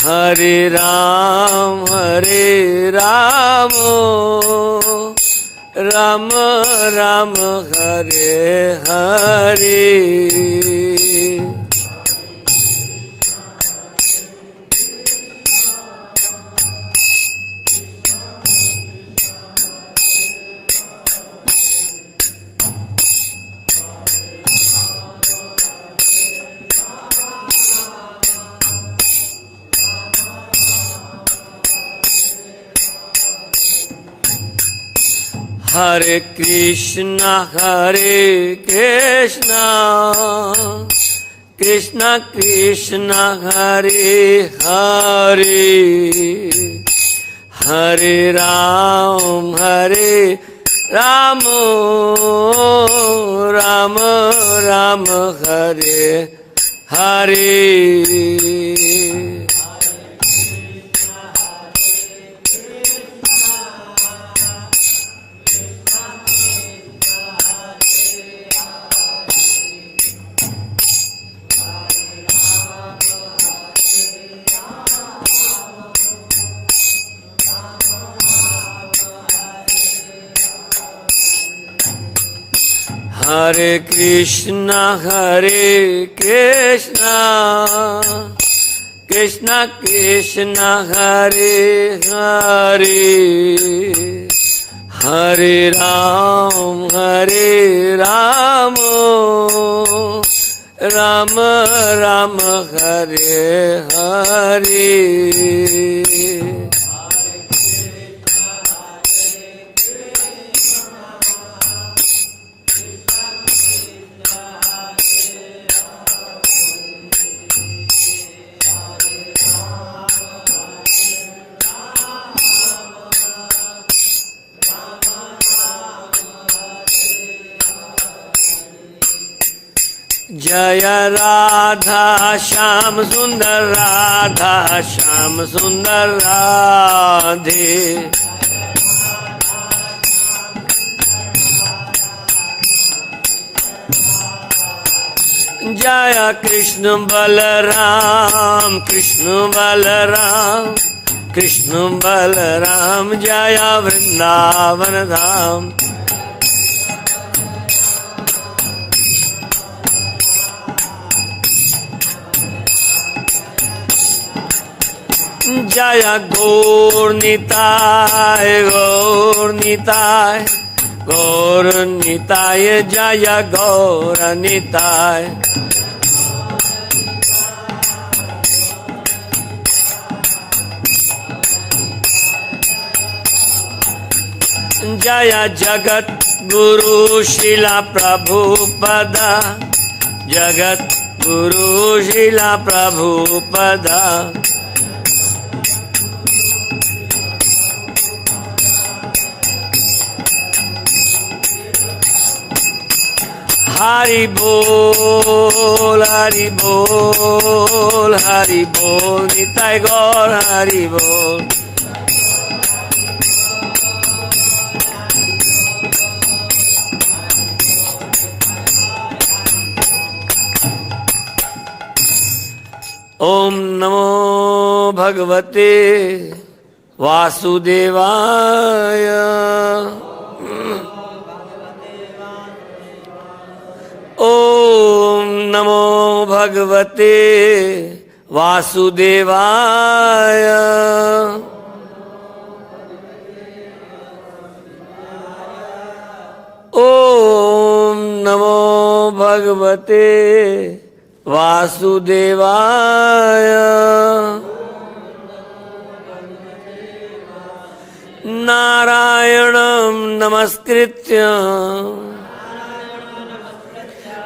Hare Ram, Ram Ram, Hare Hare. Hare Krishna, Krishna Krishna, Hare Hare, Hare Ram, Ram Ram, Hare Hare. Hare Krishna, Krishna Krishna, Hare Hare, Hare Ram, Ram Ram, Hare Hare. Jaya Radha Shyam Sundar, Radha Shyam Sundar Radhe. Jaya Krishna Balaram, Krishna Balaram, Krishna Balaram, Jaya Vrindavan Dham. Jaya Gaur Nitai, Gaur Nitai, Gaur Nitai, Jaya Gaur Nitai. Jaya Jagat Guru Srila Prabhupada, Jagat Guru Srila Prabhupada. Hari Bol, Hari Bol, Hari Bol, Nitai Gaur Hari Bol. Om Namo Bhagavate Vasudevaya. Om Namo Bhagavate Vasudevaya. Om Namo Bhagavate Vasudevaya. Narayanam Namaskritya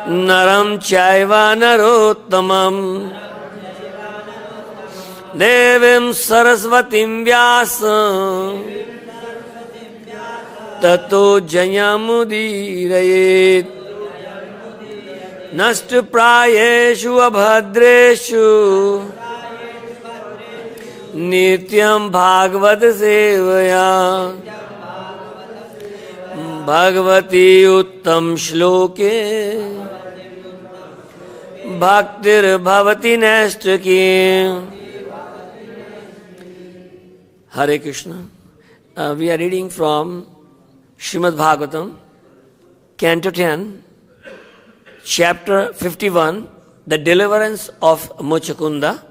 Naram Chaiva Narottamam Devim Sarasvatim Vyasam Tato Jayamudirayet Nashtu Prayeshu Abhadreshu Nityam Bhagavad Sevaya Bhagavati Uttam Shloke Bhaktir Bhavati Nastaki Hare Krishna. We are reading from Srimad Bhagavatam, Canto 10, Chapter 51, The Deliverance of Mochakunda,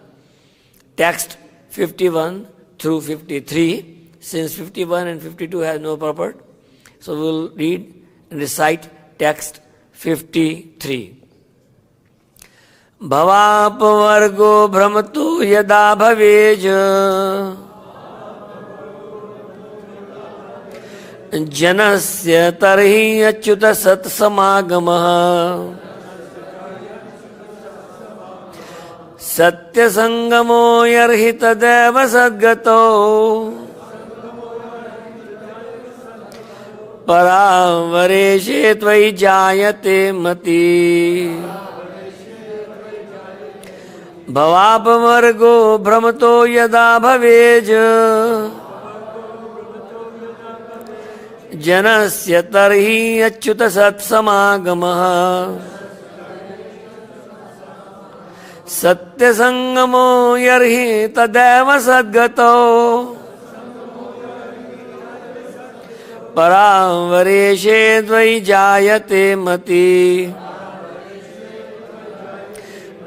text 51 through 53. Since 51 and 52 has no purport, so we will read and recite text 53. Bhavapavargo brahmato yada bhaveja janasya tarhi achyuta sat samagamaha satya sangamo yarhita deva sadgato paravareshe tvai jayate mati bhavapavargo brahmato yada bhaveja janasya tarhi achyuta sat samagamaha satya sangamo yarhi tadeva sadgato paravareshe tvai jayate mati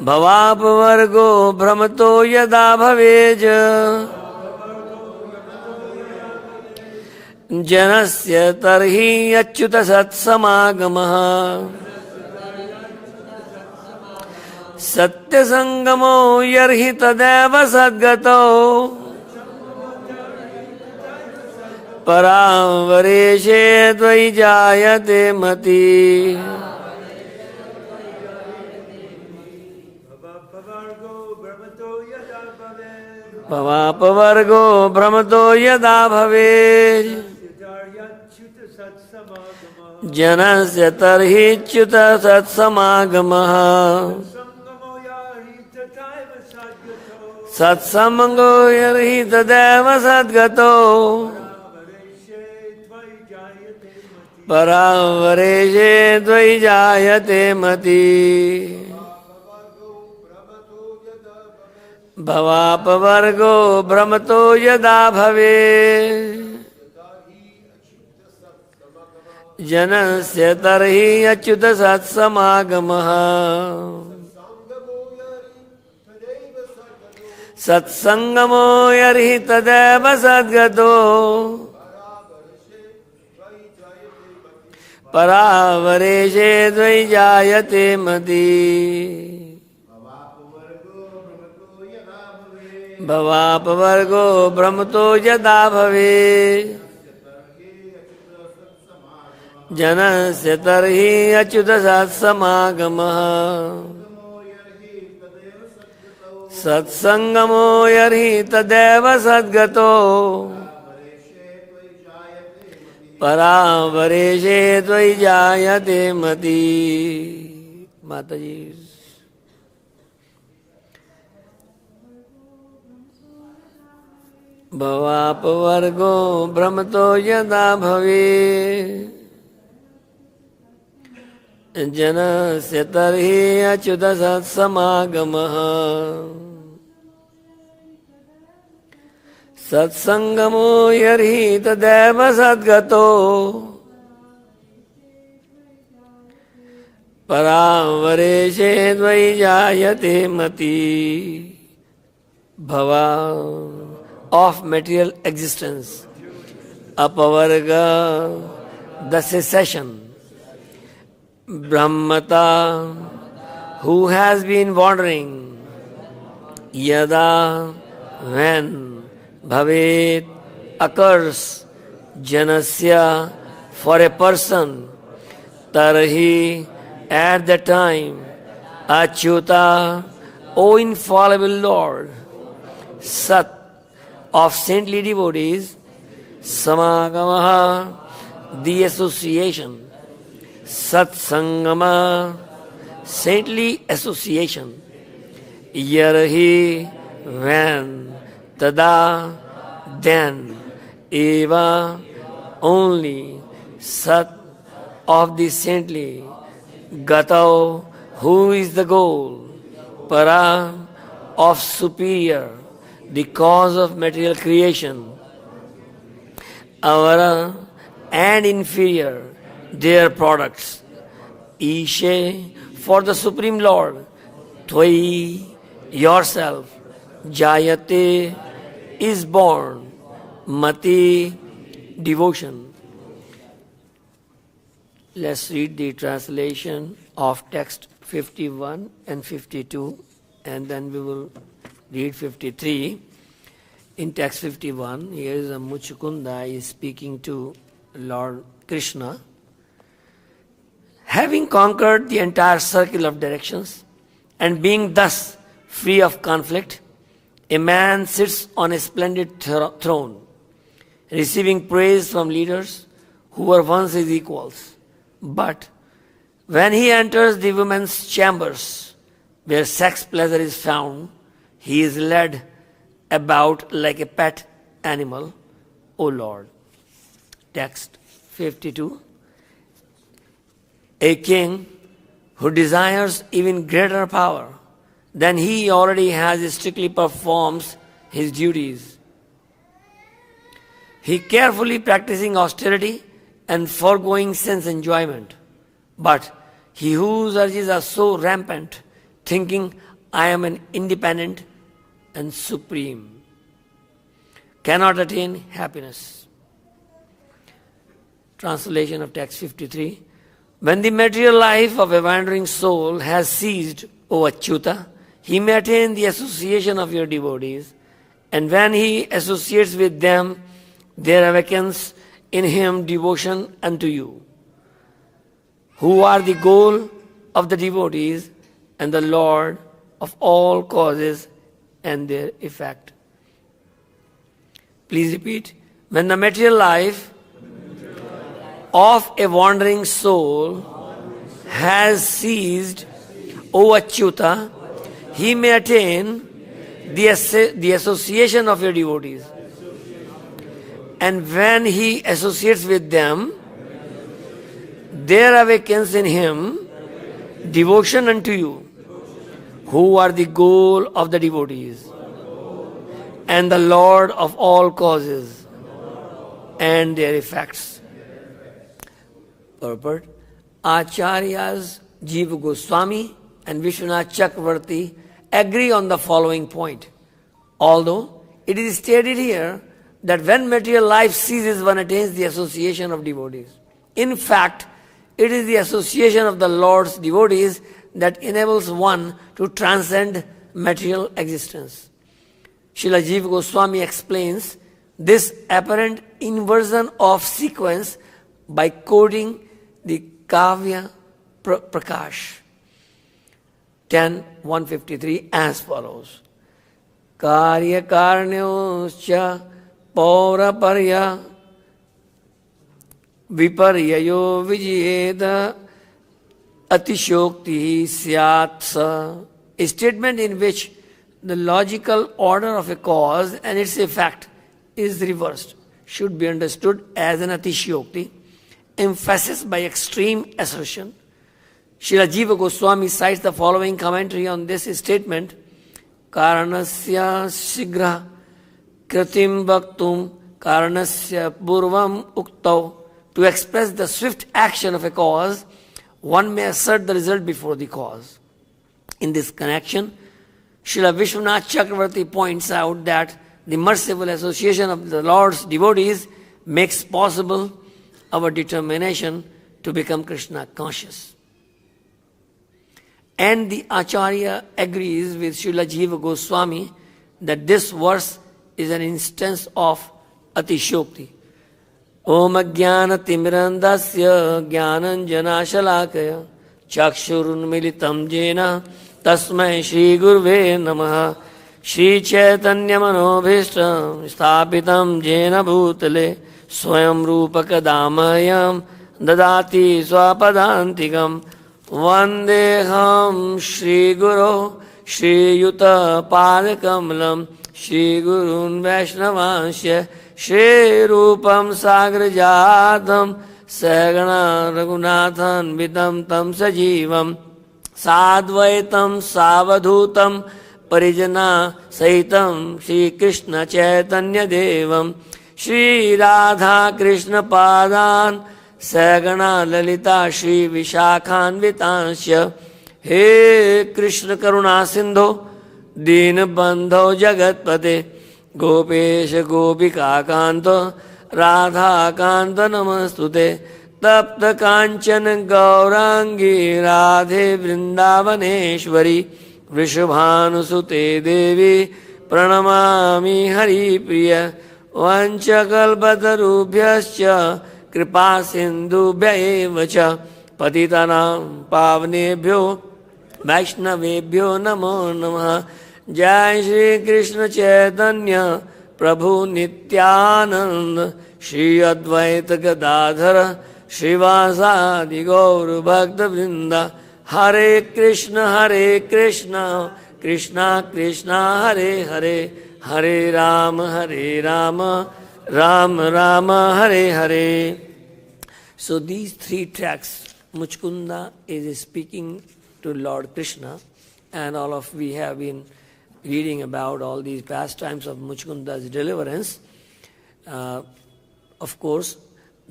bhavapavargo brahmato yada bhaveja janasya tarhi achyuta sat samagamaha satya sangamo yarhi tadeva sadgato paravareshe tvai jayate mati bhavapavargo brahmato yada bhaveja janasya tarhi achyuta sat samagamaha satsamango yarhi tadeva sadgato paravareshe tvai jayate mati bhavapavargo brahmato yada bhave janasya tarhi achyuta sat samagamaha satsangamo yarhi tadeva sadgato paravareshe tvai jayate mati bhavapavargo brahmato yada bhave janasya tarhi achyuta sat samagamaha satsangamo yarhi tadeva sadgato paravareshe tvai jayate mati. Mataji. Bhavapavargo brahmato yada bhave janasya tarhi achyuta sat samagamaha satsangamo yarhi tadeva sadgato paravareshe tvai jayate mati. Bhava of material existence, apavarga the cessation, brahmata who has been wandering, yada when, bhavet occurs, janasya for a person, tarhi at the time, achyuta O infallible Lord, sat of saintly devotees, samagamaha the association, satsangama saintly association, yarhi when, tada then, eva only, sat of the saintly, gatau who is the goal, para of superior, the cause of material creation, avara, and inferior, their products. Ishe, for the Supreme Lord, Tvai, yourself, Jayate, is born, Mati, devotion. Let's read the translation of text 51 and 52, and then we will read 53. In text 51, here is a Muchukunda is speaking to Lord Krishna. Having conquered the entire circle of directions, and being thus free of conflict, a man sits on a splendid throne, receiving praise from leaders who were once his equals. But when he enters the women's chambers, where sex pleasure is found, he is led about like a pet animal, O Lord. Text 52. A king who desires even greater power than he already has strictly performs his duties. He carefully practicing austerity and foregoing sense enjoyment. But he whose urges are so rampant, thinking, I am an independent and supreme, cannot attain happiness. Translation of text 53. When the material life of a wandering soul has ceased, O Achyuta, he may attain the association of your devotees, and when he associates with them, there awakens in him devotion unto you, who are the goal of the devotees and the Lord of all causes and their effect. Please repeat. When the material life of a wandering soul has ceased, O Achyuta, he may attain the association of your devotees. And when he associates with them, there awakens in him devotion unto you, who are the goal of the devotees, and the Lord of all causes and their effects. Purport. Acharyas Jiva Goswami and Vishwanath Chakravarti agree on the following point. Although it is stated here that when material life ceases, one attains the association of devotees. In fact, it is the association of the Lord's devotees that enables one to transcend material existence. Srila Jiva Goswami explains this apparent inversion of sequence by quoting the Kavya Prakash 10:153 as follows. Karya karnyoscha pauraparya viparyayo vijyeda atishokti syatsa. A statement in which the logical order of a cause and its effect is reversed should be understood as an atishokti, emphasis by extreme assertion. Srila Jiva Goswami cites the following commentary on this statement. Karanasya shigra kritim bhaktum karanasya purvam uktau. To express the swift action of a cause, one may assert the result before the cause. In this connection, Srila Vishwanath Chakravarti points out that the merciful association of the Lord's devotees makes possible our determination to become Krishna conscious. And the Acharya agrees with Srila Jiva Goswami that this verse is an instance of Atishokti. Om Ajnana Timirandasya Jnananjana Shalakaya Chakshurun Militam Jena Tasmai Shri Gurve Namaha Shri Chaitanya Manobhishtam Sthapitam Jena Bhutale Swayam Rupakadamayam Dadati Swapadantikam Vandeham Shri Guru Shri Yuta Padakamalam Shri Gurun Vaishnavansya Shri Rupam Sagrajadam Sagana Raghunathan Vidam Tam Sajivam Sadvaitam Savadhutam Parijana Sahitam Shri Krishna Chaitanya Devam Shri Radha Krishna Padan Sagana Lalita Shri Vishakhanvitansya He Krishna Karuna Sindhu Deen Bandho Jagatpate Gopesh Gopika Kanto Radha Kanta Namastute Tapta Kanchan Gaurangi Radhe Vrindavaneshwari Vrishabhanusute Devi Pranamami Hari Priya Vanchakalpatarubhyascha Kripa Sindhubhya evacha Patitanam Pavnebhyo Vaishnavebhyo Namo Namaha Jai Shri Krishna Chaitanya Prabhu Nityananda Shri Advaita Gadadhara Srivasadi Gaur Bhakta Vrinda Hare Krishna Krishna Krishna Hare Hare Hare Rama Rama Rama Hare Hare. So these three tracks, Muchkunda is speaking to Lord Krishna, and all of we have been reading about all these pastimes of Muchkunda's deliverance. Of course,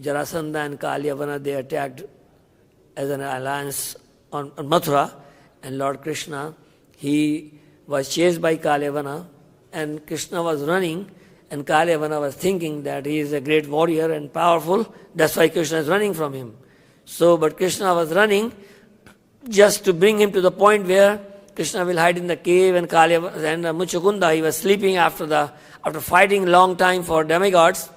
Jarasandha and Kalyavana, they attacked as an alliance on Mathura, and Lord Krishna, he was chased by Kalyavana, and Krishna was running, and Kalyavana was thinking that he is a great warrior and powerful, that's why Krishna is running from him. So, but Krishna was running just to bring him to the point where Krishna will hide in the cave, and Muchkunda, he was sleeping after fighting long time for demigods.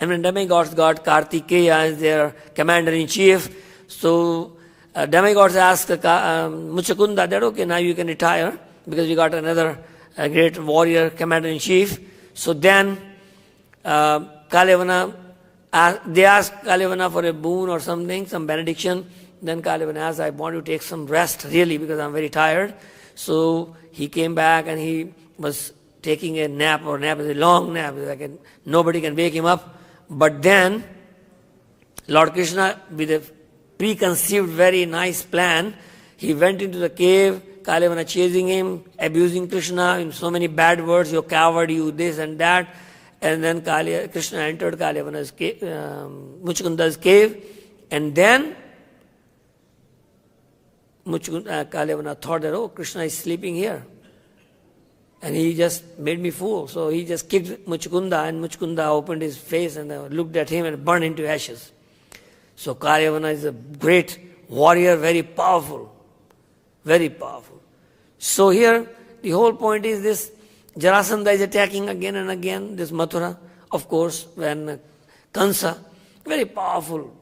And when demigods got Kartikeya as their commander-in-chief, so demigods asked Muchkunda that, okay, now you can retire because we got another great warrior commander-in-chief. So then Kalyavana, they asked Kalyavana for a boon or something, some benediction. Then Kalyavana asked, I want to take some rest really because I'm very tired. So he came back and he was taking a nap, or nap is a long nap, nobody can wake him up. But then Lord Krishna, with a preconceived very nice plan, he went into the cave, Kalyavana chasing him, abusing Krishna in so many bad words, you coward, you this and that. And then Krishna entered Kalyavana's cave, Muchkunda's cave, and then Kalyavana thought that, oh, Krishna is sleeping here. And he just made me fool. So he just kicked Muchkunda, and Muchkunda opened his face and looked at him and burned into ashes. So Kalyavana is a great warrior, very powerful. Very powerful. So here, the whole point is this, Jarasandha is attacking again and again this Mathura. Of course, when Kansa, very powerful.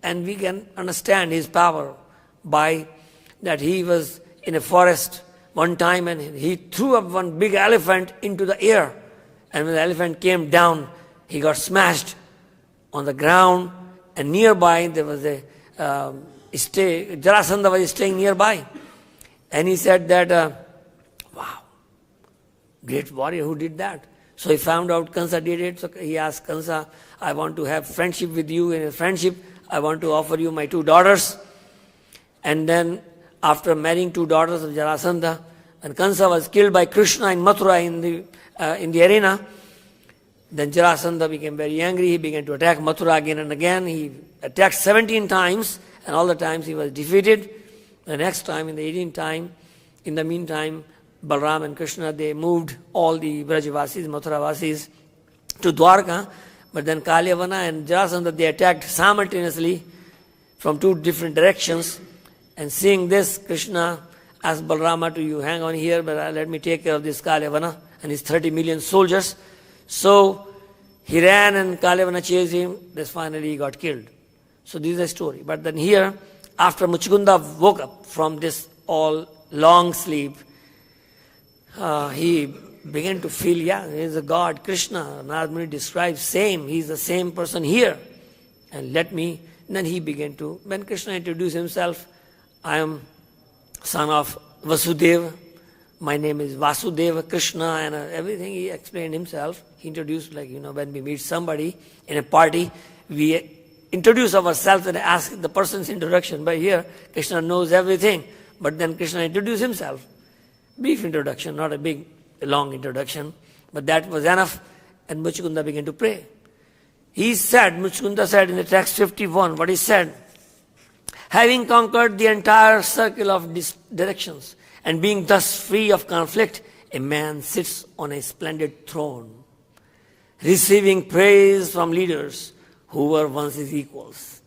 And we can understand his power by that he was in a forest one time and he threw up one big elephant into the air. And when the elephant came down, he got smashed on the ground, and nearby there was Jarasandha was staying nearby. And he said that, wow, great warrior, who did that? So he found out Kansa did it. So he asked Kansa, I want to have friendship with you. In a friendship, I want to offer you my 2 daughters. And then after marrying 2 daughters of Jarasandha, and Kansa was killed by Krishna in Mathura in the arena, then Jarasandha became very angry. He began to attack Mathura again and again. He attacked 17 times, and all the times he was defeated. The next time, in the 18th time, in the meantime, Balram and Krishna, they moved all the Brajavasis, Mathuravasis to Dwarka. But then Kalyavana and Jarasandha, they attacked simultaneously from 2 different directions. And seeing this, Krishna asked Balrama to, you hang on here, but let me take care of this Kalyavana and his 30 million soldiers. So he ran and Kalyavana chased him. Then finally he got killed. So this is the story. But then here, after Muchkunda woke up from this all long sleep, he began to feel, he is a God, Krishna. Narad Muni describes same, he is the same person here. And then he began to, when Krishna introduced himself, I am son of Vasudeva, my name is Vasudeva Krishna, and everything he explained himself. He introduced, when we meet somebody in a party, we introduce ourselves and ask the person's introduction. But here, Krishna knows everything. But then Krishna introduced himself. Brief introduction, not a big, long introduction. But that was enough. And Muchukunda began to pray. Muchukunda said in the text 51, what he said, having conquered the entire circle of directions and being thus free of conflict, a man sits on a splendid throne, receiving praise from leaders who were once his equals.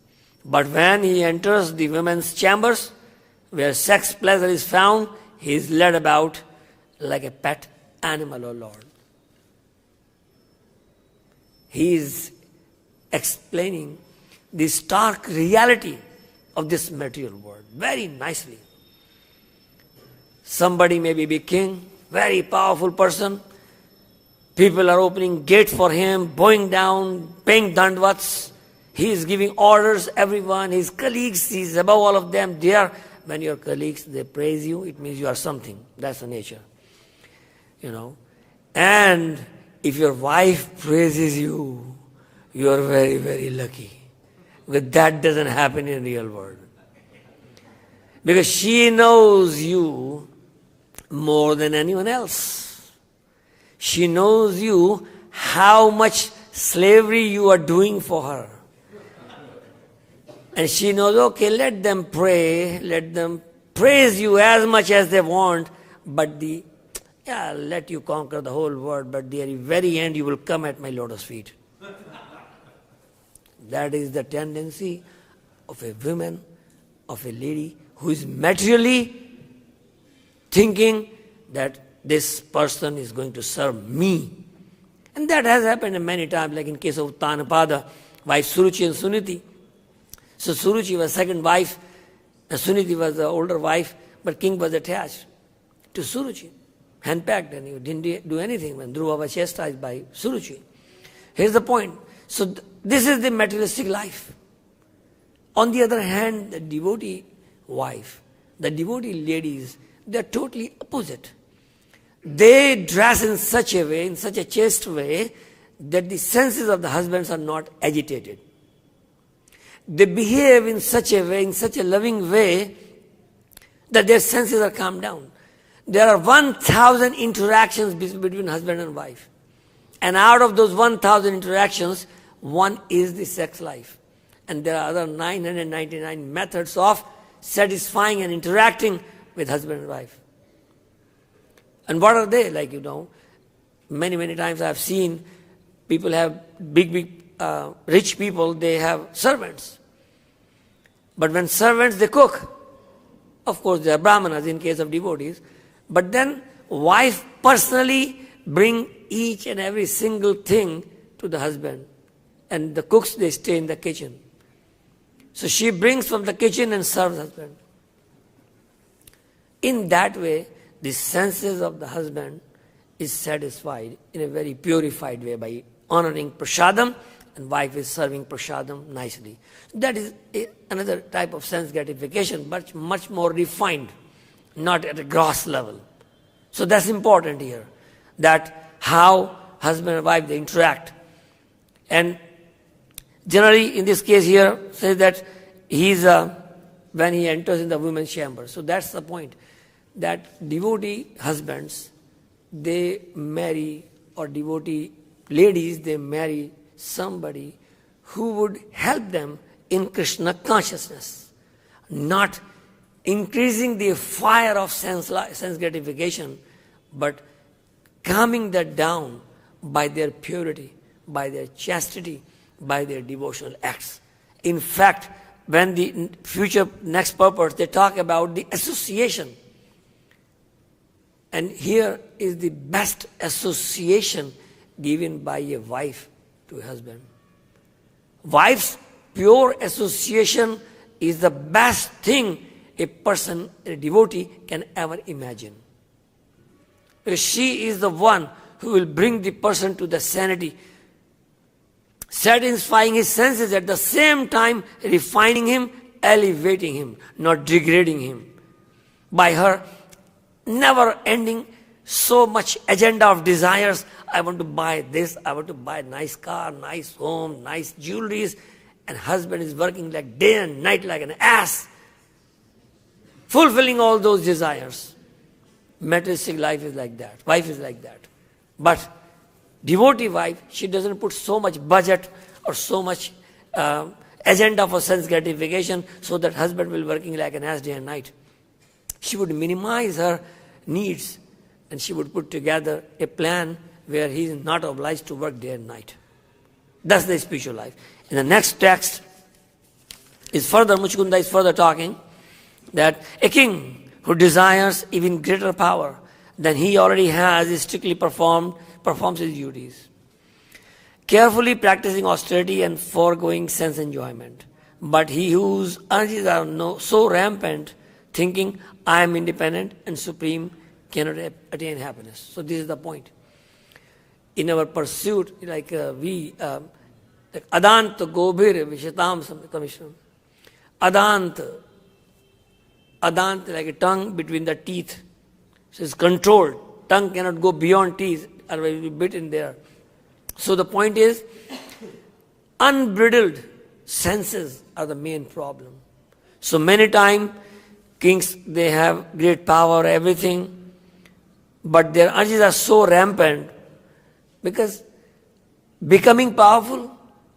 But when he enters the women's chambers, where sex pleasure is found, he is led about like a pet animal, O Lord. He is explaining the stark reality of this material world very nicely. Somebody may be big king, very powerful person. People are opening gate for him, bowing down, paying dandavats. He is giving orders, everyone, his colleagues, he is above all of them. When your colleagues, they praise you, it means you are something. That's the nature. And if your wife praises you, you are very, very lucky. But that doesn't happen in the real world. Because she knows you more than anyone else. She knows you how much slavery you are doing for her. And she knows, okay, let them pray, let them praise you as much as they want, but let you conquer the whole world, but the very end you will come at my lotus feet. That is the tendency of a woman, of a lady who is materially thinking that this person is going to serve me. And that has happened many times, like in case of Tanapada, wife Suruchi and Suniti. So Suruchi was second wife, and Suniti was the older wife, but king was attached to Suruchi, handpacked, and he didn't do anything when Dhruva was chastised by Suruchi. Here's the point. So this is the materialistic life. On the other hand, the devotee wife, the devotee ladies, they are totally opposite. They dress in such a way, in such a chaste way, that the senses of the husbands are not agitated. They behave in such a way, in such a loving way, that their senses are calmed down. There are 1,000 interactions between husband and wife. And out of those 1,000 interactions, one is the sex life. And there are other 999 methods of satisfying and interacting with husband and wife. And what are they? Many, many times I have seen people have rich people, they have servants. But when servants, they cook. Of course, they are brahmanas in case of devotees. But then wife personally bring each and every single thing to the husband. And the cooks, they stay in the kitchen. So she brings from the kitchen and serves husband. In that way, the senses of the husband is satisfied in a very purified way by honoring prasadam, and wife is serving prasadam nicely. That is another type of sense gratification, but much more refined, not at a gross level. So that's important here, that how husband and wife, they interact. And generally, in this case here, says that when he enters in the women's chamber. So that's the point, that devotee husbands, they marry, or devotee ladies, they marry somebody who would help them in Krishna consciousness, not increasing the fire of sense gratification, but calming that down by their purity, by their chastity, by their devotional acts. In fact, when the future next purpose, they talk about the association. And here is the best association given by a wife to a husband. Wife's pure association is the best thing a person, a devotee, can ever imagine. Because she is the one who will bring the person to the sanity, satisfying his senses, at the same time refining him, elevating him, not degrading him. By her never ending so much agenda of desires. I want to buy this, I want to buy a nice car, nice home, nice jewelries, and husband is working like day and night like an ass, fulfilling all those desires. Materialistic life is like that, wife is like that. But devotee wife, she doesn't put so much budget or so much agenda for sense gratification so that husband will working like an ass day and night. She would minimize her needs and she would put together a plan where he is not obliged to work day and night. That's the spiritual life. In the next text, Muchukunda is further talking that a king who desires even greater power than he already has strictly performs his duties, carefully practicing austerity and foregoing sense enjoyment. But he whose energies are so rampant, thinking, I am independent and supreme, cannot attain happiness. So this is the point. In our pursuit, adant gobhir vishitam samishram. Adant like a tongue between the teeth. So it's controlled. Tongue cannot go beyond teeth, otherwise it will be bitten there. So the point is, unbridled senses are the main problem. So many times, kings, they have great power, everything, but their urges are so rampant because becoming powerful,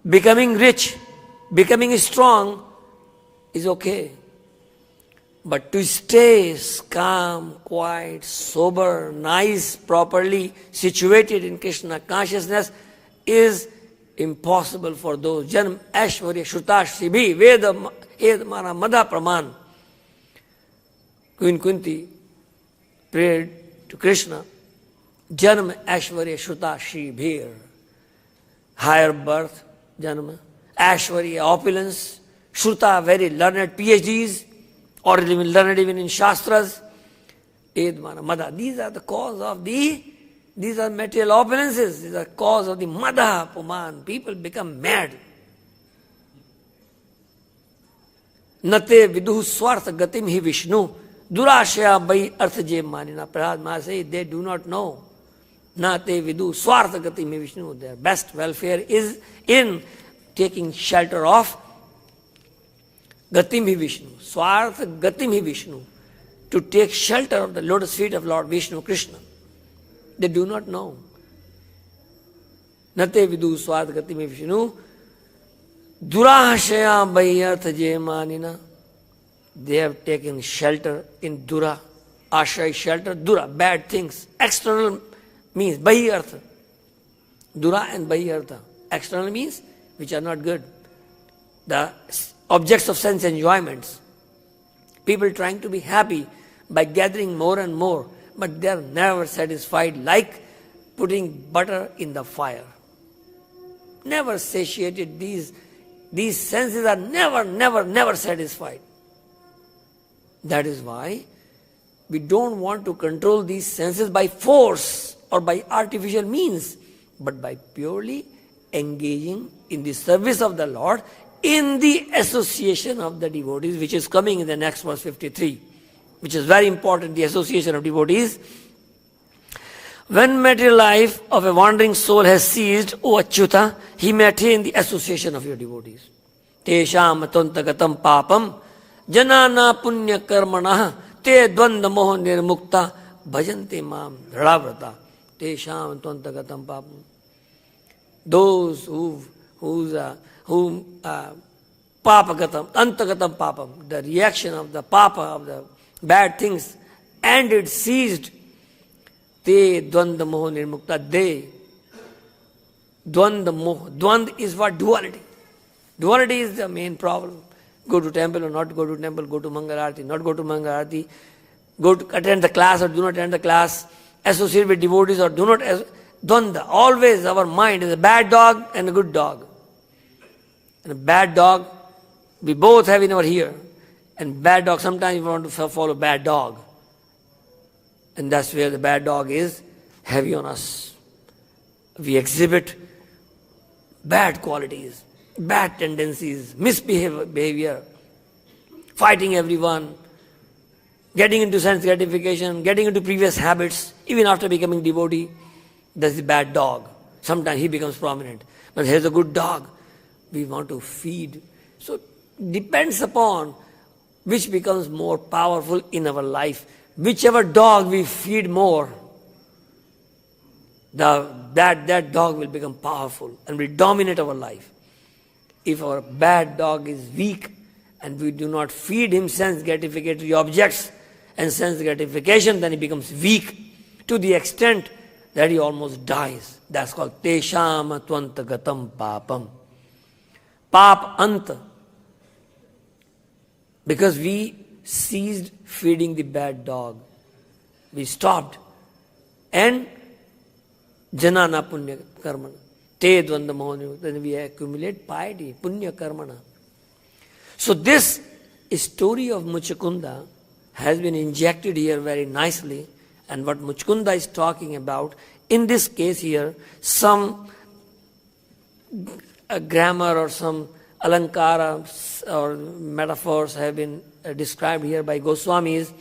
becoming rich, becoming strong is okay. But to stay calm, quiet, sober, nice, properly situated in Krishna consciousness is impossible for those. Janam Aishwarya Shruta Shibhi Veda Edmana Madha Praman. Queen Kunti prayed to Krishna, Janam Aishwarya Shruta Shibhir. Higher birth, Janama, Aishwarya, opulence, Shruta, very learned PhDs, or even learned even in Shastras, Edmana, Madha. These are the cause of these are material opulences, these are cause of the Madha, Puman. People become mad. Nate viduh swartha gatim hi Vishnu, durashaya bai artha je manina. Prahlad Maharaj says, they do not know. Nate viduh swartha gatim hi Vishnu. Their best welfare is in taking shelter of Gatim hi Vishnu, Swartha Gatim hi Vishnu, to take shelter of the lotus feet of Lord Vishnu Krishna. They do not know. Nate vidu Swartha Gatim hi Vishnu, Durashaya Bayartha Jemanina. They have taken shelter in Dura, Ashray shelter, Dura, bad things. External means Bayartha. Dura and Bayartha. External means which are not good. The objects of sense enjoyments. People trying to be happy by gathering more and more, but they are never satisfied, like putting butter in the fire. Never satiated. These senses are never satisfied. That is why we don't want to control these senses by force or by artificial means, but by purely engaging in the service of the Lord in the association of the devotees, which is coming in the next verse 53, which is very important, the association of devotees. When material life of a wandering soul has ceased, O Achyuta, he may attain the association of your devotees. Tesham atantagatam papam janana punya karmanah te dvanda moho nirmukta bhajante mam dhravrata. Tesham atantagatam papam. Those whom papagatam, antagatam papam, the reaction of the papa, of the bad things, ended, ceased. Te dvanda moho nirmukta. They, dvanda moho. Dvand is what? Duality. Duality is the main problem. Go to temple or not go to temple, go to Mangalarti, not go to Mangalarti, go to attend the class or do not attend the class, associate with devotees or do not. Dvanda. Always our mind is a bad dog and a good dog. And a bad dog, we both have in our ear. And bad dog, sometimes we want to follow bad dog. And that's where the bad dog is heavy on us. We exhibit bad qualities, bad tendencies, misbehavior, fighting everyone, getting into sense gratification, getting into previous habits, even after becoming devotee. That's the bad dog. Sometimes he becomes prominent. But here's a good dog. We want to feed. So depends upon which becomes more powerful in our life. Whichever dog we feed more, that dog will become powerful and will dominate our life. If our bad dog is weak and we do not feed him sense gratificatory objects and sense gratification, then he becomes weak to the extent that he almost dies. That's called tesham tvantagatam papam. Pap anta. Because we ceased feeding the bad dog. We stopped. And janana punya karmana. Te dvanda mohani. Then we accumulate piety, punya karmana. So this story of Muchukunda has been injected here very nicely. And what Muchukunda is talking about, in this case here, some grammar or some alankara or metaphors have been described here by Goswamis,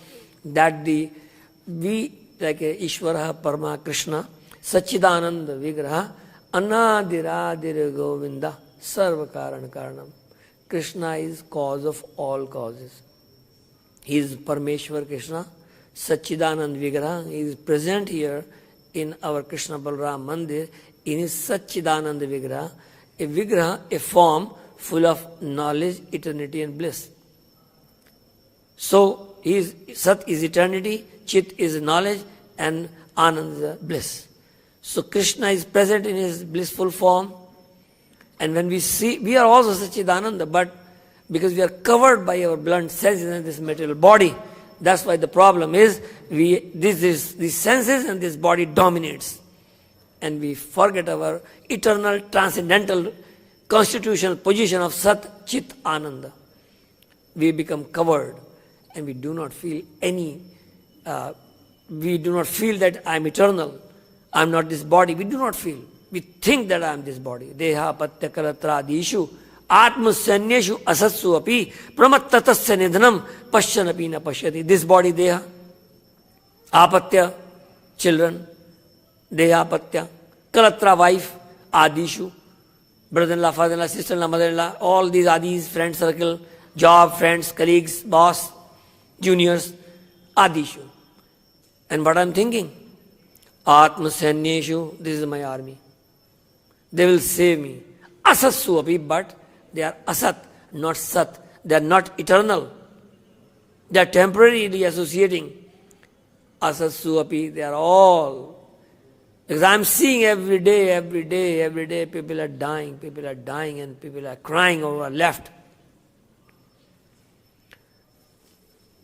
that we like Ishvara Parama Krishna, Sachidananda Vigraha, Anadiradir Govinda, Sarva Karan Karanam. Krishna is cause of all causes. He is Parameshwar Krishna, Sachidanand Vigraha. He is present here in our Krishna Balram Mandir in his Sachidanand Vigraha, a Vigraha, a form full of knowledge, eternity and bliss. So, Sat is eternity, Chit is knowledge, and Anand is bliss. So, Krishna is present in his blissful form. And when we see, we are also Sachidananda, but because we are covered by our blunt senses and this material body, that's why the problem is, these senses and this body dominates. And we forget our eternal, transcendental, constitutional position of Sat, Chit, Ananda. We become covered and we do not feel we do not feel that I am eternal, I am not this body. We do not feel. We think that I am this body. Deha patya karatra adishu atmasanyeshu asatsu api pramattatasya nidhanam pashyanapi na pashyati. This body deha, apatya, children, deha patya, kalatra, wife, adishu, brother-in-law, father-in-law, sister-in-law, mother-in-law, all these adis, friend circle, job, friends, colleagues, boss, juniors, adishu. And what I am thinking? Atmasanyeshu, this is my army. They will save me. Asatsu api, but they are asat, not sat. They are not eternal. They are temporarily associating. Asatsu api, they are all. Because I am seeing every day, people are dying, and people are crying over left.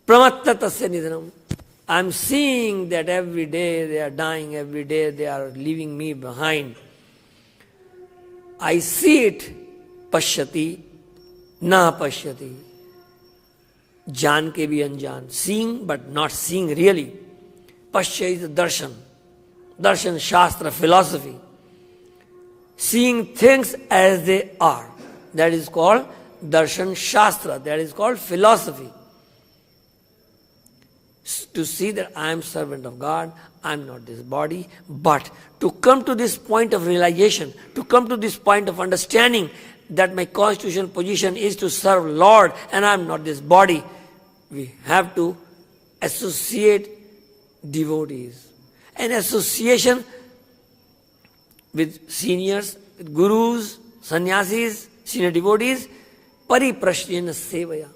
Pramattatasya nidhanam. I am seeing that every day they are dying, every day they are leaving me behind. I see it, pashyati, na pashyati. Jan ke bhi anjan. Seeing but not seeing really. Pashya is darshan. Darshan, Shastra, philosophy. Seeing things as they are. That is called darshan Shastra. That is called philosophy. To see that I am servant of God, I am not this body, but to come to this point of realization, to come to this point of understanding that my constitutional position is to serve Lord and I am not this body, we have to associate devotees. An association with seniors, with gurus, sannyasis, senior devotees, pariprashyena sevaya.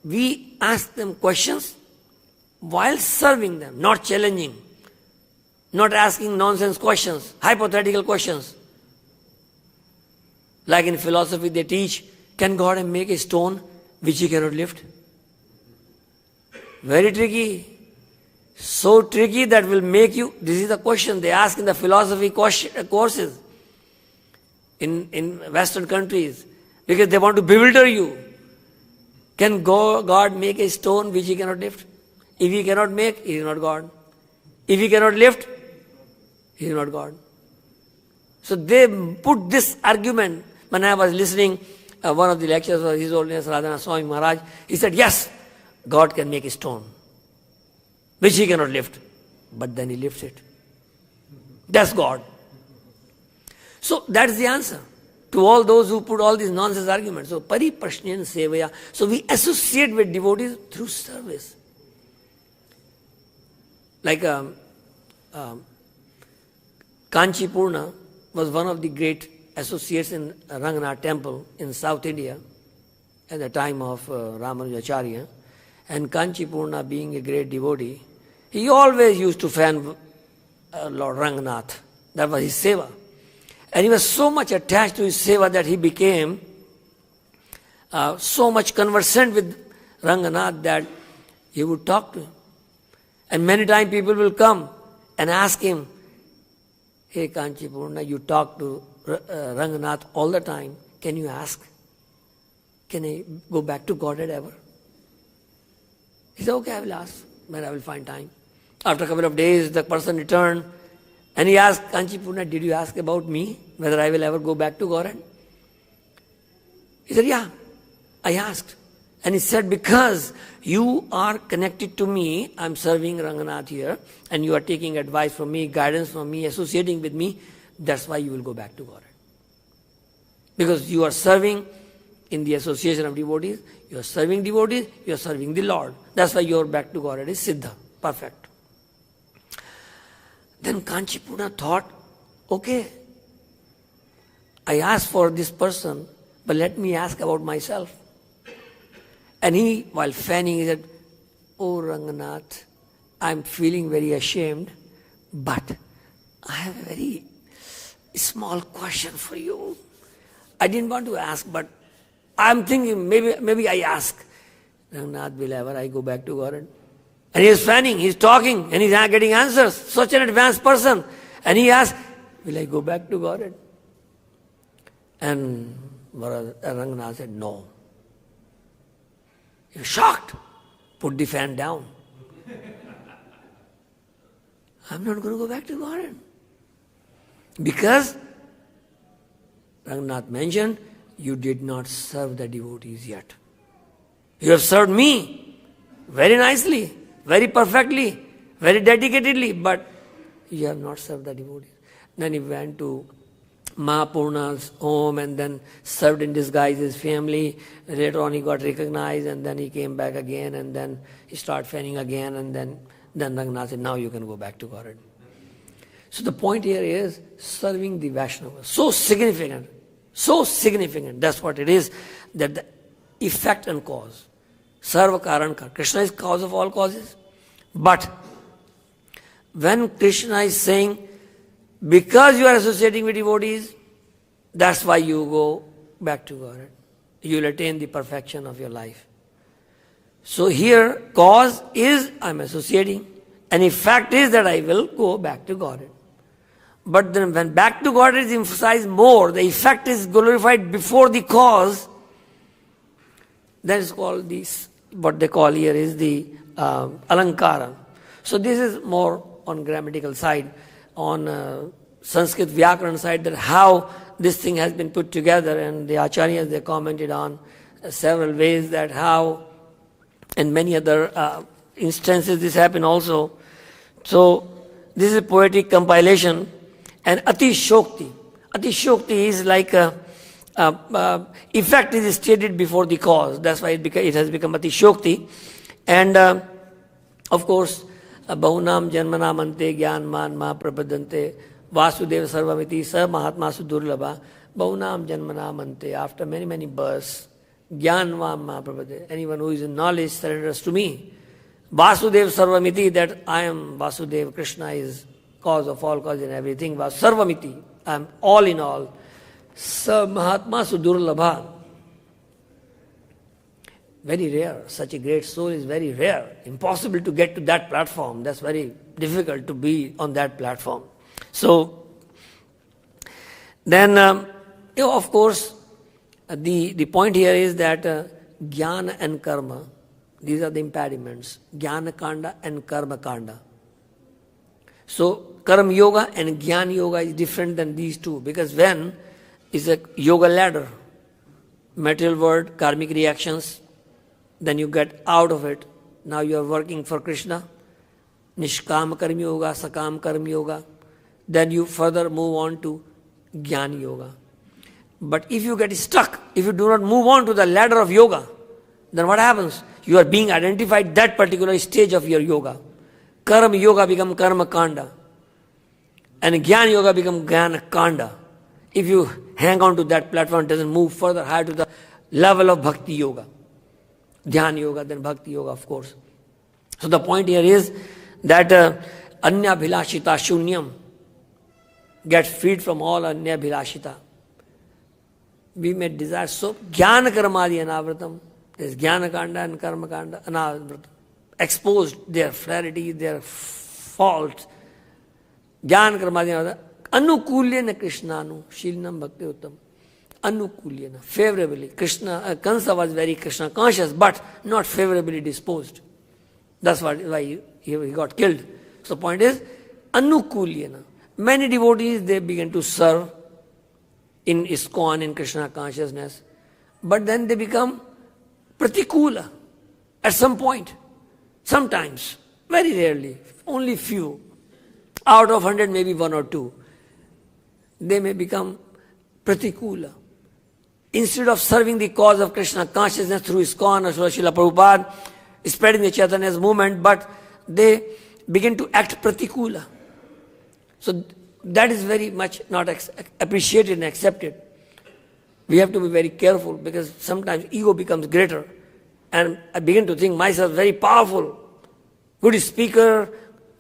We ask them questions while serving them, not challenging, not asking nonsense questions, hypothetical questions. Like in philosophy they teach, can God make a stone which he cannot lift? Very tricky. So tricky that will make you, this is the question they ask in the philosophy courses in Western countries, because they want to bewilder you. Can God make a stone which he cannot lift? If he cannot make, he is not God. If he cannot lift, he is not God. So they put this argument. When I was listening, one of the lectures of His Holiness Radhana Swami Maharaj, he said, yes, God can make a stone, which he cannot lift. But then he lifts it. That's God. So that's the answer to all those who put all these nonsense arguments. So pariprashnyan sevaya. So we associate with devotees through service. Like Kanchipurna was one of the great associates in Ranganath temple in South India at the time of Ramanujacharya. And Kanchipurna, being a great devotee, he always used to fan Lord Ranganath. That was his seva. And he was so much attached to his seva that he became so much conversant with Ranganath that he would talk to him. And many times people will come and ask him, "Hey Kanchipurna, you talk to Ranganath all the time. Can you ask? Can I go back to Godhead ever?" He said, "Okay, I will ask when I will find time." After a couple of days, the person returned and he asked, "Kanchipurna, did you ask about me, whether I will ever go back to Godhead?" He said, "Yeah, I asked." And he said, "Because you are connected to me, I'm serving Ranganath here, and you are taking advice from me, guidance from me, associating with me, that's why you will go back to Godhead. Because you are serving in the association of devotees, you are serving devotees, you are serving the Lord. That's why your back to Godhead is Siddha, perfect." Then Kanchipurna thought, "Okay, I asked for this person, but let me ask about myself." And he, while fanning, he said, "Oh Ranganath, I'm feeling very ashamed, but I have a very small question for you. I didn't want to ask, but I'm thinking maybe I ask. Ranganath, will ever I go back to Godhead?" And he is fanning, he's talking, and he's getting answers. Such an advanced person. And he asked, "Will I go back to Godhead?" And Ranganath said, "No." He was shocked. Put the fan down. "I'm not going to go back to Godhead." Because Ranganath mentioned, you did not serve the devotees yet. You have served me very nicely, very perfectly, very dedicatedly, but you have not served the devotees. Then he went to Mahapurna's home and then served in disguise his family. Later on he got recognized and then he came back again and then he started fanning again and then Ranganath said, "Now you can go back to Godhead." So the point here is serving the Vaishnava. So significant. That's what it is, that the effect and cause. Sarva karan ka. Krishna is cause of all causes. But when Krishna is saying, because you are associating with devotees, that's why you go back to Godhead. You will attain the perfection of your life. So here, cause is I'm associating, and effect is that I will go back to Godhead. But then when back to Godhead is emphasized more, the effect is glorified before the cause, that is called this, what they call here is the alankara. So this is more on grammatical side, on Sanskrit Vyakaran side, that how this thing has been put together, and the acharyas, they commented on several ways that how, and many other instances this happened also. So this is a poetic compilation, and Ati Shokti. Ati Shokti is like effect is stated before the cause. That's why it has become Ati Shokti. And of course, Bahunam Janmanam Ante Gyan Man Ma Prapadante Vasudeva Sarvamiti Sa Mahatma Sudurlabha Bahunam Janmanam Ante. After many births, Gyan Ma Prapadante. Anyone who is in knowledge surrenders to me. Vasudeva Sarvamiti, that I am Vasudeva, Krishna is cause of all cause and everything. Sarvamiti, I am all in all. Sa Mahatma Sudurlabha. Very rare. Such a great soul is very rare. Impossible to get to that platform. That's very difficult to be on that platform. So, then, of course, the point here is that jnana and karma, these are the impediments. Jnana kanda and karma kanda. So, karma yoga and jnana yoga is different than these two, because when is a yoga ladder, material world, karmic reactions, then you get out of it. Now you are working for Krishna. Nishkam karma yoga, sakam karma yoga. Then you further move on to Jnana yoga. But if you get stuck, if you do not move on to the ladder of yoga, then what happens? You are being identified that particular stage of your yoga. Karma yoga become karma kanda. And Jnana Yoga becomes Jnana Kanda. If you hang on to that platform, it doesn't move further higher to the level of Bhakti Yoga. Dhyana Yoga, then Bhakti Yoga, of course. So the point here is that Anya Bhilashita Shunyam, get freed from all Anya Bhilashita. We may desire so Jnana Karmadi Anavratam. There's Jnana Kanda and Karma Kanda Anavratam. Exposed their frailty, their faults. Jnana Karmadi Anavratam. Anukulyana Krishnanu Shilnam Bhakti Uttam. Anukulyana, favorably. Kansa was very Krishna conscious, but not favorably disposed. That's why he got killed. So the point is, Anukulyana. Many devotees, they begin to serve in ISKCON, in Krishna consciousness, but then they become pratikula at some point. Sometimes, very rarely, only few. Out of 100, maybe 1 or 2. They may become pratikula. Instead of serving the cause of Krishna consciousness through ISKCON or Srila Prabhupada, spreading the Chaitanya's movement, but they begin to act pratikula. So that is very much not appreciated and accepted. We have to be very careful because sometimes ego becomes greater. And I begin to think myself very powerful, good speaker,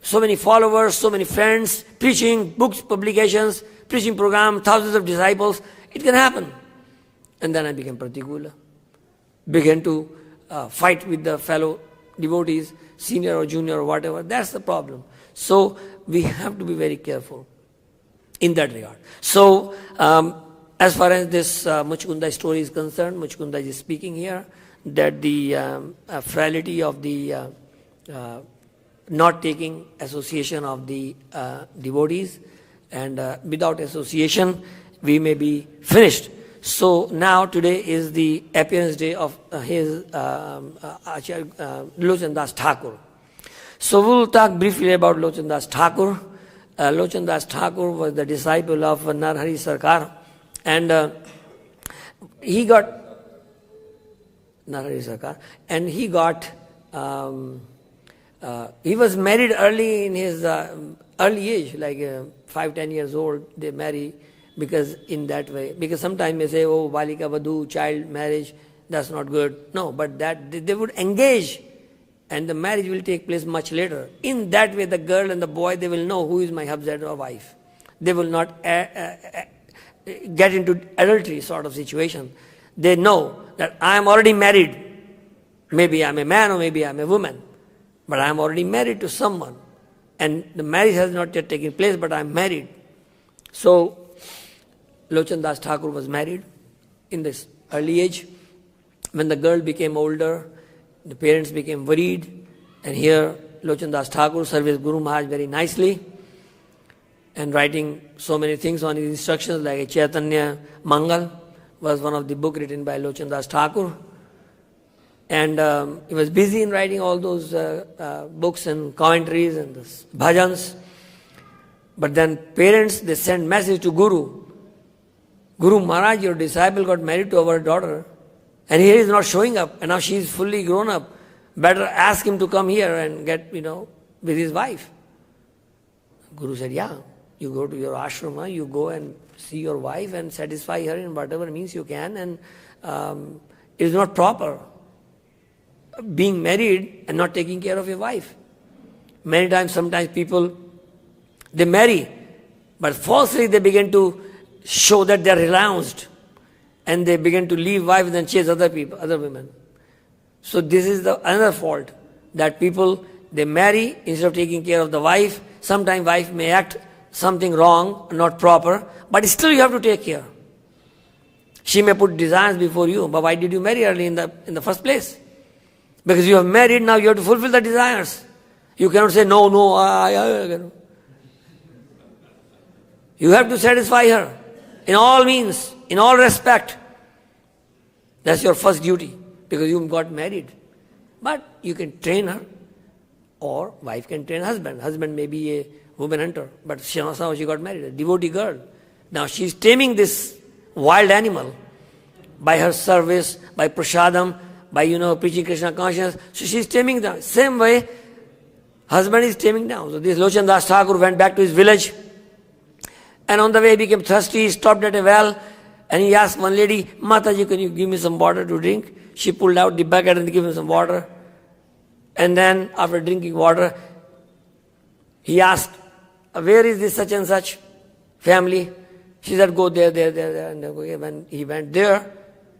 so many followers, so many friends, preaching, books, publications, preaching program, thousands of disciples. It can happen. And then I became pratikula. Began to fight with the fellow devotees, senior or junior or whatever. That's the problem. So we have to be very careful in that regard. So as far as this Muchukunda story is concerned, Muchukunda is speaking here that the frailty of the not taking association of the devotees, and without association we may be finished. So now today is the appearance day of his Lochan Das Thakur. So we will talk briefly about Lochan Das Thakur. Lochan Das Thakur was the disciple of Narhari Sarkar, and he got Narhari Sarkar, and he got he was married early in his early age, like 5-10 years old. They marry because in that way. Because sometimes they say, oh, balika vadhu, child marriage, that's not good. No, but that they would engage, and the marriage will take place much later. In that way, the girl and the boy, they will know who is my husband or wife. They will not get into adultery sort of situation. They know that I am already married. Maybe I am a man or maybe I am a woman. But I am already married to someone. And the marriage has not yet taken place, but I am married. So, Lochan Das Thakur was married in this early age. When the girl became older, the parents became worried. And here, Lochan Das Thakur served Guru Maharaj very nicely, and writing so many things on his instructions, like a Chaitanya Mangal was one of the books written by Lochan Das Thakur. And he was busy in writing all those books and commentaries and the bhajans. But then parents, they sent message to Guru. Guru Maharaj, your disciple got married to our daughter, and here he is not showing up, and now she is fully grown up. Better ask him to come here and get, with his wife. Guru said, yeah, you go to your ashrama, you go and see your wife and satisfy her in whatever means you can, and it is not proper being married and not taking care of your wife. Many times, sometimes people, they marry, but falsely they begin to show that they are renounced, and they begin to leave wives and chase other people, other women. So this is another fault, that people, they marry instead of taking care of the wife. Sometimes wife may act something wrong, not proper, but still you have to take care. She may put desires before you, but why did you marry early in the first place? Because you have married, now you have to fulfill the desires. You cannot say, no, you have to satisfy her in all means, in all respect. That's your first duty, because you got married. But you can train her, or wife can train husband. Husband may be a woman hunter, but she got married, a devotee girl. Now she is taming this wild animal by her service, by prasadam, by, preaching Krishna consciousness. So she is taming down. Same way, husband is taming down. So this Lochan Das Thakur went back to his village, And on the way he became thirsty, he stopped at a well and he asked one lady, Mataji, can you give me some water to drink? She pulled out the bucket and gave him some water. And then after drinking water, he asked, where is this such and such family? She said, go there. And when he went there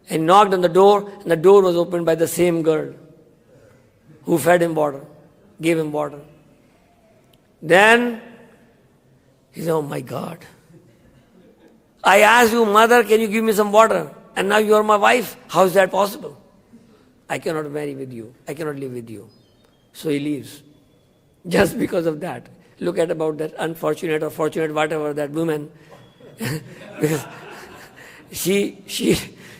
and knocked on the door, and the door was opened by the same girl who fed him water, gave him water. Then he said, oh my God. I asked you, mother, can you give me some water? And now you are my wife. How is that possible? I cannot marry with you. I cannot live with you. So he leaves. Just because of that. Look at about that unfortunate or fortunate, whatever, that woman. Because she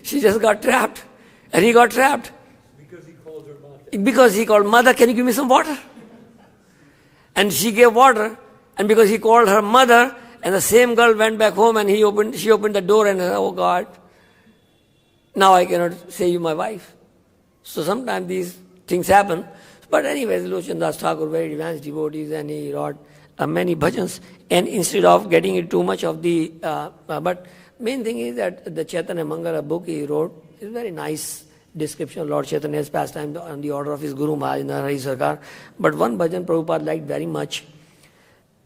just got trapped. And he got trapped. Because he called her mother. Because he called, mother, can you give me some water? And she gave water. And because he called her mother, and the same girl went back home and she opened the door and said, oh God, now I cannot say you my wife. So sometimes these things happen. But anyways, Lochanda Thakur, very advanced devotees, and he wrote many bhajans. And instead of getting it too much of the, but main thing is that the Chaitanya Mangala book he wrote is very nice description of Lord Chaitanya's pastime on the order of his Guru Maharaj in the Hari Sarkar. But one bhajan Prabhupada liked very much,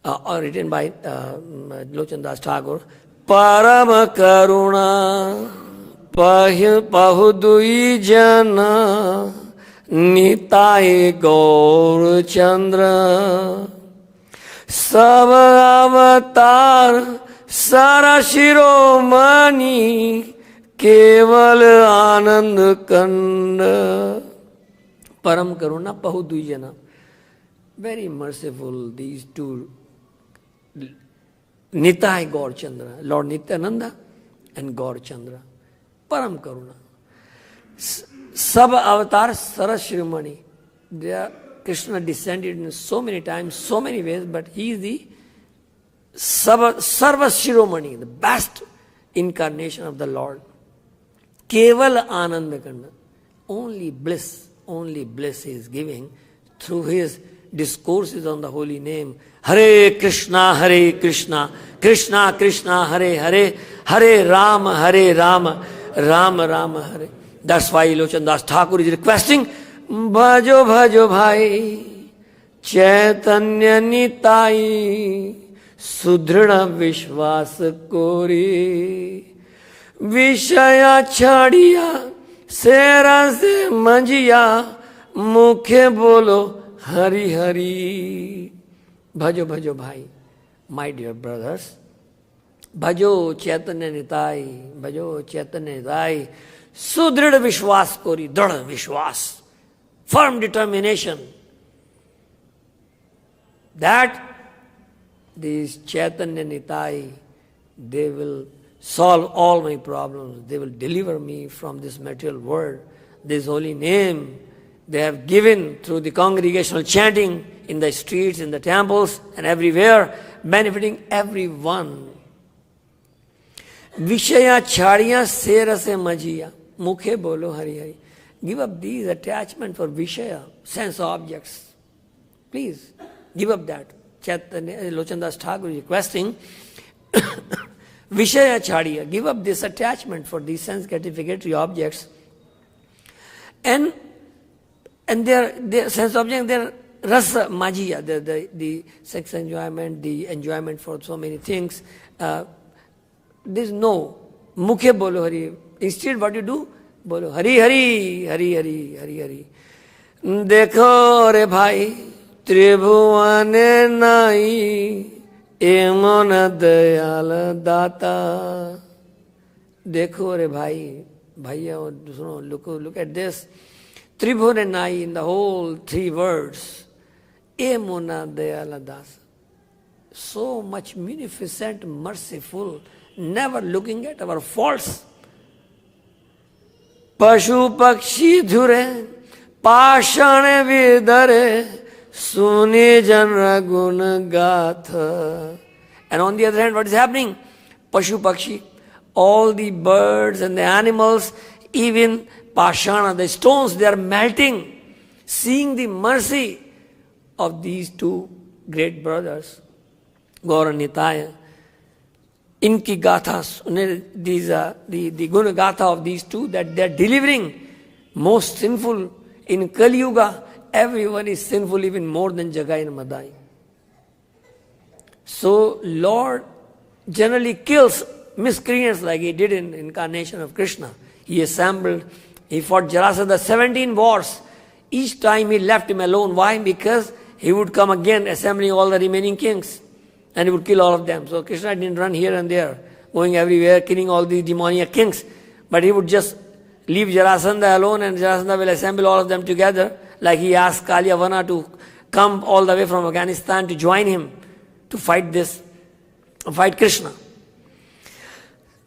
written by Lochanda Thakur, Param Karuna Pahudui Jana Nīyate Gaur Chandra Sab avatar Sara Shiromani Keval Anand Kanda. Param Karuna Pahudui Jana. Very merciful, these two. Nīyate Gaur Chandra, Lord Nityananda and Gaur Chandra. Param Karuna. Sab avatar Sara Shiromani. Krishna descended in so many times, so many ways, but he is the Sarva Shiromani, the best incarnation of the Lord. Keval Ananda Kanda. Only bliss he is giving through his discourses on the holy name. Hare Krishna, Krishna Krishna, Hare Hare, Hare Rama, Rama Rama, Hare. That's why Lochanda Thakur is requesting, Bhajo Bhajo Bhai, Chaitanya Nitai, Sudhrida Vishwas Kori, Vishaya Chadiya, Sera Se Manjiya, Mukhe Bolo, Hari Hari. Bhajo Bhajo Bhai, my dear brothers, Bhajo Chaitanya Nitai, Sudhrida Vishwas Kori, Dhrida Vishwas, firm determination that these Chaitanya Nitai, they will solve all my problems, they will deliver me from this material world. This holy name they have given through the congregational chanting in the streets, in the temples, and everywhere, benefiting everyone. Vishaya chadiya sera se majiya, mukhe bolo hari hari. Give up these attachment for Vishaya, sense objects. Please, give up that. Chaitanya, Lochanda Thakur is requesting, Vishaya chadiya, give up this attachment for these sense gratificatory objects. And their sense objects, their rasa majiya, the sex enjoyment, the enjoyment for so many things. There's no mukhe bolo hari. Instead, what you do? Bolo hari hari, hari hari, hari hari. Dekho re bhai, tribhuvane nai, emona dayala data. Dekho re bhai, bhaiya, look at this. Tribhuvane nai in the whole three words. Emona dayala dasa. So much munificent, merciful, never looking at our faults. Pashu pakshi dhure, pashane vidare, suni janra gun gatha. And on the other hand, what is happening? Pashu pakshi, all the birds and the animals, even pashana, the stones, they are melting, seeing the mercy of these two great brothers, Gaur and Nitaya. inki gathas, these the guna gatha of these two, that they are delivering most sinful in Kali Yuga. Everyone is sinful even more than Jagai and Madai. So Lord generally kills miscreants like he did in incarnation of Krishna. He assembled, he fought Jarasandha 17 wars. Each time he left him alone. Why? Because he would come again assembling all the remaining kings and he would kill all of them. So Krishna didn't run here and there, going everywhere, killing all these demoniac kings. But he would just leave Jarasandha alone and Jarasandha will assemble all of them together. Like he asked Kalyavana to come all the way from Afghanistan to join him to fight Krishna.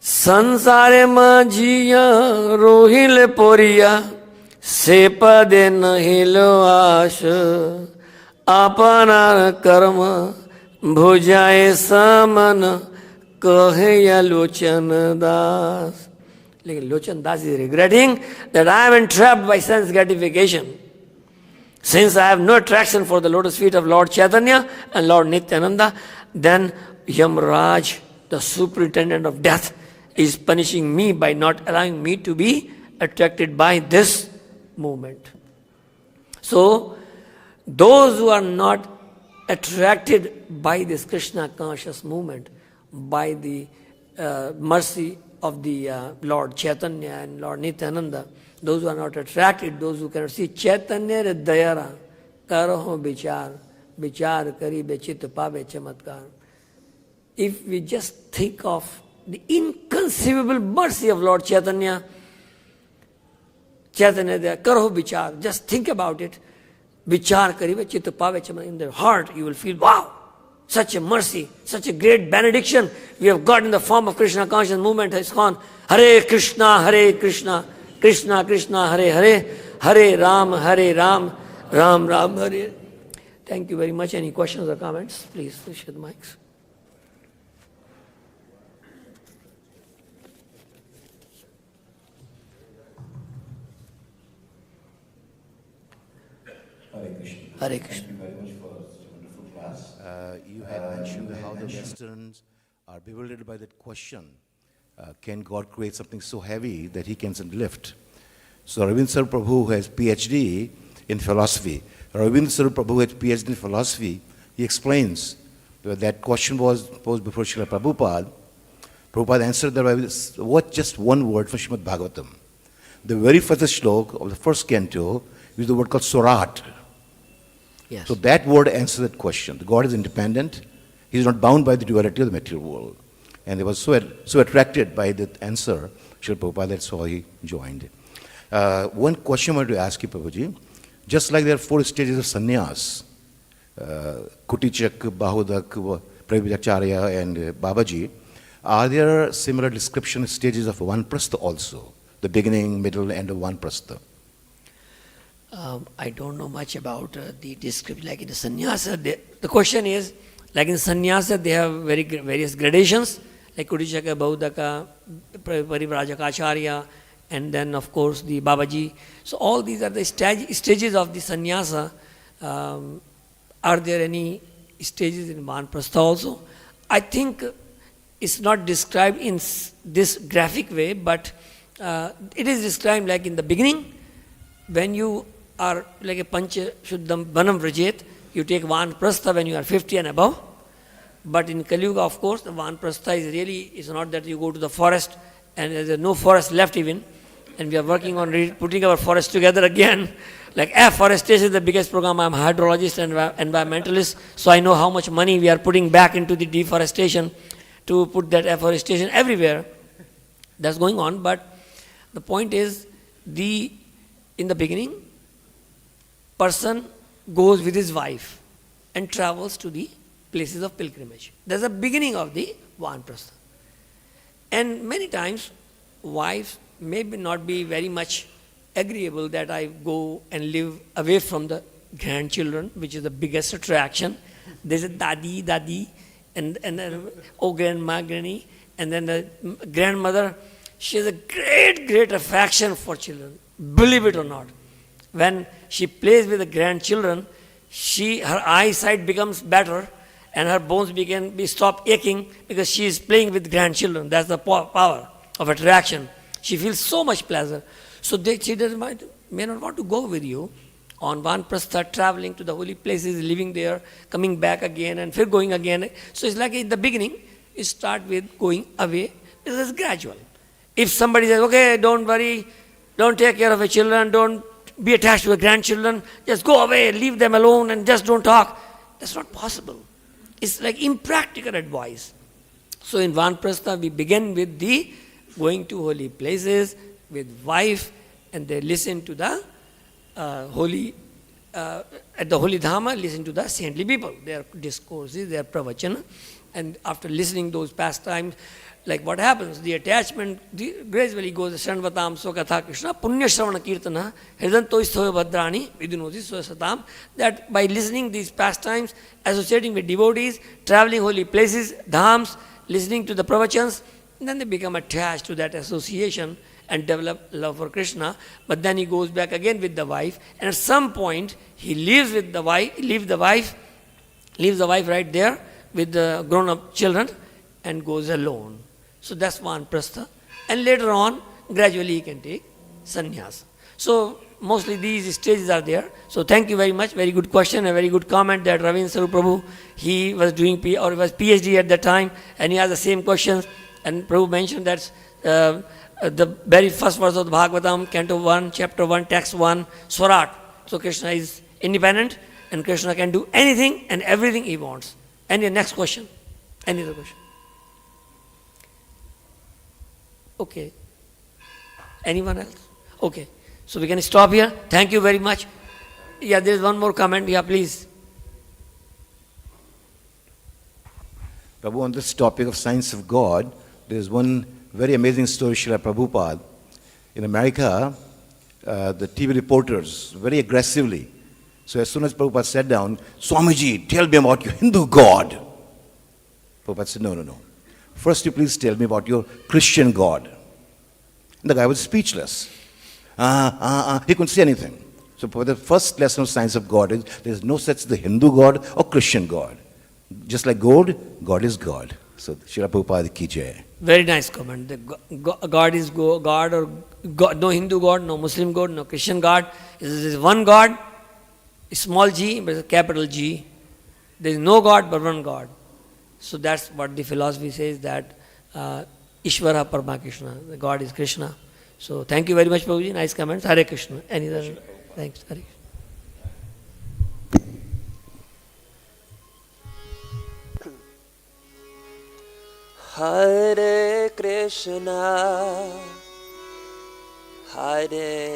Sansare majiya rohil poriya sepade nahilo ash apana karma bhujaye saman kahya lochan das. Lochan das is regretting that I am entrapped by sense gratification. Since I have no attraction for the lotus feet of Lord Chaitanya and Lord Nityananda, then Yamraj, the superintendent of death, is punishing me by not allowing me to be attracted by this movement. So, those who are not attracted by this Krishna conscious movement, by the mercy of the Lord Chaitanya and Lord Nityananda, those who are not attracted, those who cannot see Chaitanya dayara, karaho vichar kari bechit pave chamatkar. If we just think of the inconceivable mercy of Lord Chaitanya dayara, karaho vichar, just think about it. Vichar kari bechit pave chamatkar. In the heart you will feel, wow, such a mercy, such a great benediction we have got in the form of Krishna conscious movement ISKCON. Hare Krishna, Krishna Krishna, Hare Hare, Hare Ram, Ram Ram, Hare. Thank you very much. Any questions or comments? Please share the mics. Hare Krishna. Hare Krishna. Thank you very much for such a wonderful class. You had mentioned how the Westerns are bewildered by that question. Can God create something so heavy that he can lift? So Ravind Sar Prabhu has PhD in philosophy. Ravind Sar Prabhu has PhD in philosophy. He explains that question was posed before Srila Prabhupada. Prabhupada answered that with just one word for Srimad Bhagavatam. The very first shlok of the first canto is the word called Surat. Yes. So that word answers that question. God is independent. He is not bound by the duality of the material world. And they were so attracted by that answer, Srila Prabhupada, that's why he joined. One question I want to ask you, Prabhuji. Just like there are 4 stages of sannyas, Kutichak, Bahudak, Pravijacharya, and Babaji, are there similar description stages of Vanaprastha also? The beginning, middle, end of Vanaprastha? I don't know much about the description. Like in the sannyasa, the question is, like in sannyasa, they have various gradations, like Kutichaka, Bahudaka, Parivrajaka, and then of course the Babaji. So all these are the stages of the sannyasa. Are there any stages in Vanaprastha also? I think it's not described in this graphic way, but it is described like in the beginning, when you are like a Pancha Shuddham Vanam Vrajet, you take Vanaprastha when you are 50 and above. But in Kali Yuga, of course, the Vanaprastha is not that you go to the forest and there's no forest left even. And we are working on putting our forest together again. Like afforestation is the biggest program. I'm a hydrologist and environmentalist, so I know how much money we are putting back into the deforestation to put that afforestation everywhere. That's going on, but the point is, in the beginning, person goes with his wife and travels to the places of pilgrimage. That's the beginning of the Vanaprastha. And many times, wives may not be very much agreeable that I go and live away from the grandchildren, which is the biggest attraction. There's a dadi, and then, grandma, granny, and then the grandmother. She has a great affection for children, believe it or not. When she plays with the grandchildren, her eyesight becomes better, and her bones stop aching because she is playing with grandchildren. That's the power of attraction. She feels so much pleasure. So she may not want to go with you on vanaprastha, traveling to the holy places, living there, coming back again, and going again. So it's like in the beginning, you start with going away. It is gradual. If somebody says, okay, don't worry, don't take care of your children, don't be attached to your grandchildren, just go away, leave them alone and just don't talk. That's not possible. It's like impractical advice. So in vanaprastha, we begin with the going to holy places with wife, and they listen to the at the holy dhama, listen to the saintly people, their discourses, their pravachana, and after listening those pastimes, like what happens, the attachment gradually goes, Shanvatam Sokatha Krishna, Punya Shravana Kirtana, Hridanto Isthoya Bhadrani, Vidinosi yoṣitāṁ, that by listening these pastimes, associating with devotees, traveling holy places, dhams, listening to the pravachans, then they become attached to that association and develop love for Krishna. But then he goes back again with the wife, and at some point he leaves the wife right there with the grown-up children and goes alone. So that's vanaprastha. And later on, gradually he can take sannyas. So mostly these stages are there. So thank you very much. Very good question, a very good comment that Ravindra Saru Prabhu, he was doing was PhD at that time, and he has the same questions. And Prabhu mentioned that the very first verse of the Bhagavatam, Canto 1, Chapter 1, Text 1, Swarat. So Krishna is independent, and Krishna can do anything and everything he wants. Any next question? Any other question? Okay. Anyone else? Okay. So we can stop here. Thank you very much. Yeah, there is one more comment. Yeah, please. Prabhu, on this topic of science of God, there is one very amazing story, Srila Prabhupada. In America, the TV reporters, very aggressively, so as soon as Prabhupada sat down, Swamiji, tell me about your Hindu God. Prabhupada said, no. First you please tell me about your Christian God. And the guy was speechless. He couldn't say anything. So the first lesson of science of God is there is no such the Hindu God or Christian God. Just like gold, God is God. So Srila Prabhupada ki jai. Very nice comment. God is God, or God, no Hindu God, no Muslim God, no Christian God. There is one God, small g, but it's a capital G. There is no God but one God. So that's what the philosophy says, that Ishvara Parama Krishna, the God is Krishna. So thank you very much, Prabhuji. Nice comments. Hare Krishna. Any other? Thanks. Hare Hare Krishna, Hare